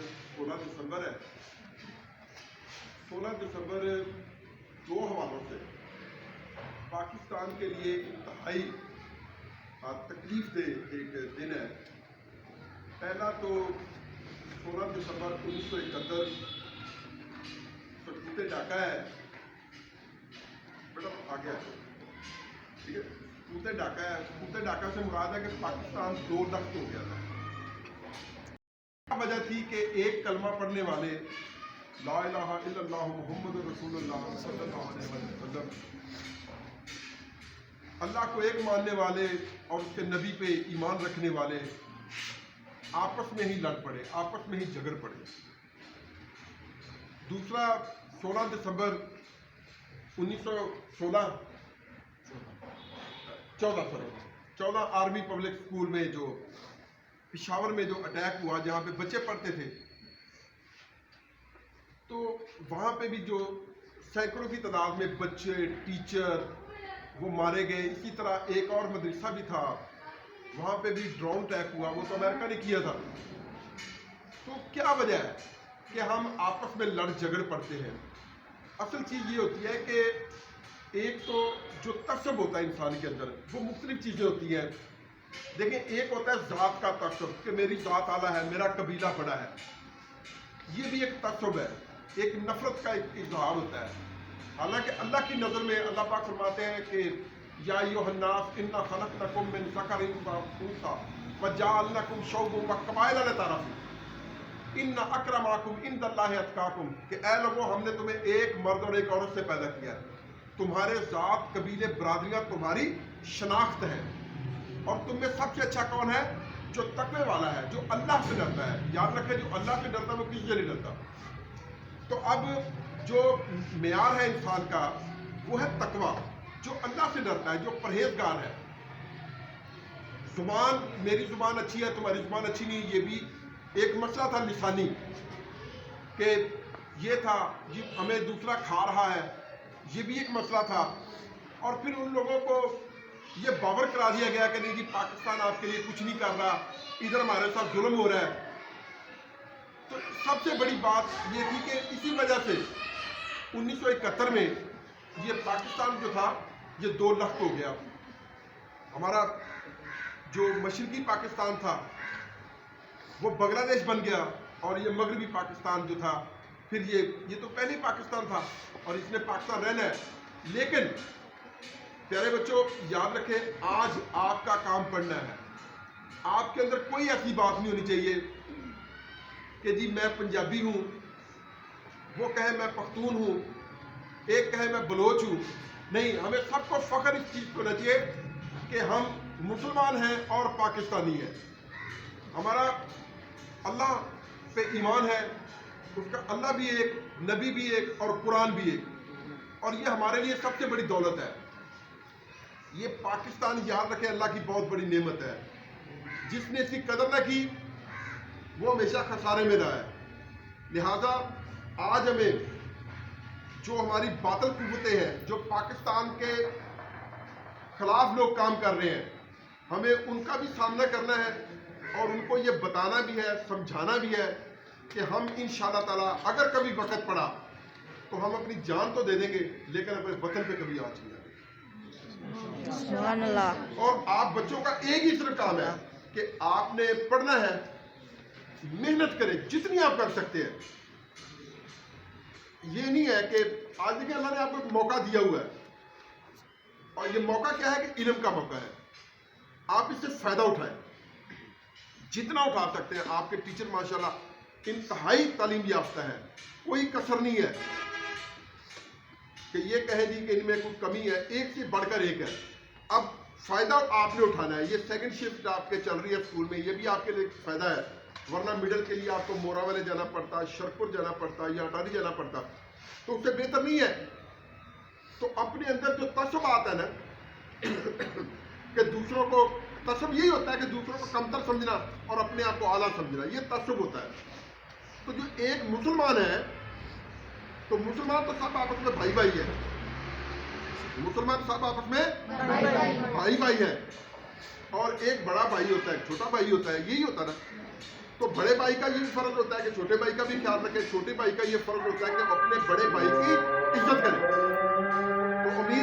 16 दिसंबर है। 16 दिसंबर दो हवालों से पाकिस्तान के लिए इंतहाई तकलीफ दे एक दिन है। पहला तो 16 दिसंबर 1971 सकूते डाका है। बेटा आ गया, ठीक है। सकूते डाका है। सकूते डाका से मुराद है कि पाकिस्तान 2 लख्त हो गया था। वजह थी कि एक कलमा पढ़ने वाले ला इलाहा इल्लल्लाह मुहम्मद रसूलुल्लाह सल्लल्लाहु अलैहि वसल्लम, अल्लाह को एक मानने वाले और उसके नबी पे ईमान रखने वाले आपस में ही लड़ पड़े, आपस में ही झगड़ पड़े। दूसरा 16 दिसंबर 14 आर्मी पब्लिक स्कूल में जो पिशावर में जो अटैक हुआ, जहाँ पे बच्चे पढ़ते थे, तो वहाँ पे भी जो सैकड़ों की तादाद में बच्चे, टीचर वो मारे गए। इसी तरह एक और मदरसा भी था, वहाँ पे भी ड्रोन अटैक हुआ, वो तो अमेरिका ने किया था। तो क्या वजह है कि हम आपस में लड़ झगड़ पड़ते हैं? असल चीज़ ये होती है कि एक तो जो तसब होता है इंसान के अंदर, वो मुख्तलिफ चीज़ें होती हैं। देखिए, एक होता है ज़ात का तसब कि मेरी ज़ात आला है, मेरा कबीला बड़ा है, ये भी एक तसब है, एक नफरत का एक इजहार होता है। हालांकि अल्लाह की नज़र में अल्लाह पाक फरमाते हैं कि या अय्युहन्नास इन्ना खलक़नाकुम मिन ज़करिन व उन्सा व जअलनाकुम शुअबन व क़बाइला लिताअराफ़ू इन्ना अक्रमाकुम इंदल्लाहि अत्क़ाकुम, कि ऐ लोगों, हमने तुम्हें एक मर्द और एक औरत से पैदा किया है। तुम्हारे ज़ात, कबीले, बरादरियाँ तुम्हारी शनाख्त है, और तुम में सबसे अच्छा कौन है? जो तकवे वाला है, जो अल्लाह से डरता है। याद रखें, जो अल्लाह से डरता है वो किसी से नहीं डरता। तो अब जो मेयार है इंसान का, वो है तकवा, जो अल्लाह से डरता है, जो परहेजगार है। जुबान, मेरी जुबान अच्छी है, तुम्हारी जुबान अच्छी नहीं, ये भी एक मसला था लिसानी, कि ये था जी हमें दूसरा खा रहा है, ये भी एक मसला था। और फिर उन लोगों को ये बावर करा दिया गया कि नहीं जी, पाकिस्तान आपके लिए कुछ नहीं कर रहा, इधर हमारे साथ जुल्म हो रहा है। तो सबसे बड़ी बात ये थी कि इसी वजह से 1971 में ये पाकिस्तान जो था, ये 2 लख्त हो गया। हमारा जो मशरकी पाकिस्तान था वो बांग्लादेश बन गया, और ये मगरबी पाकिस्तान जो था, फिर ये तो पहले पाकिस्तान था और इसने पाकिस्तान रहना है। लेकिन प्यारे बच्चों, याद रखें, आज आपका काम पढ़ना है। आपके अंदर कोई ऐसी बात नहीं होनी चाहिए कि जी मैं पंजाबी हूँ, वो कहे मैं पख्तून हूँ, एक कहे मैं बलोच हूँ। नहीं, हमें सबको फख्र इस चीज़ को होना चाहिए कि हम मुसलमान हैं और पाकिस्तानी हैं। हमारा अल्लाह पे ईमान है, उसका अल्लाह भी एक, नबी भी एक और कुरान भी एक, और ये हमारे लिए सबसे बड़ी दौलत है। ये पाकिस्तान, याद रखें, अल्लाह की बहुत बड़ी नेमत है। जिसने इसकी कदर न की वो हमेशा खसारे में रहा है। लिहाजा आज हमें जो हमारी बातिल कुव्वतें हैं, जो पाकिस्तान के खिलाफ लोग काम कर रहे हैं, हमें उनका भी सामना करना है और उनको ये बताना भी है, समझाना भी है कि हम इंशाअल्लाह ताला अगर कभी वक़्त पड़ा तो हम अपनी जान तो दे देंगे, लेकिन अपने वतन पे कभी आँच नहीं आएगी। सुभान अल्लाह। और आप बच्चों का एक ही सिर्फ काम है कि आपने पढ़ना है, मेहनत करें जितनी आप कर सकते हैं। ये नहीं है कि आज देखिए अल्लाह ने आपको एक मौका दिया हुआ है, और ये मौका क्या है कि इल्म का मौका है। आप इससे फ़ायदा उठाएं, जितना उठा सकते हैं। आपके टीचर माशाल्लाह इंतहाई तालीम याफ्ता है, कोई कसर नहीं है कि ये कहें जी कि इनमें कोई कमी है, एक से बढ़कर एक है। अब फ़ायदा आपने उठाना है। ये सेकंड शिफ्ट आपके चल रही है स्कूल में, ये भी आपके लिए फ़ायदा है, वरना मिडल के लिए आपको मोरा वाले जाना पड़ता, शरपुर जाना पड़ता या अटारी जाना पड़ता, तो उससे बेहतर नहीं है। तो अपने अंदर जो तसब आता है ना कि दूसरों को, तसब यही होता है कि दूसरों को कमतर समझना और अपने आप को आला समझना, ये तसब होता है। तो जो एक मुसलमान है, तो मुसलमान तो सब आपस में भाई भाई है, मुसलमान सब आपस में भाई भाई है, और एक बड़ा भाई होता है, छोटा भाई होता है, यही होता है ना। تو بڑے بھائی کا یہ فرض ہوتا ہے کہ چھوٹے بھائی کا بھی خیال رکھے، چھوٹے بھائی کا یہ فرض ہوتا ہے کہ اپنے بڑے بھائی کی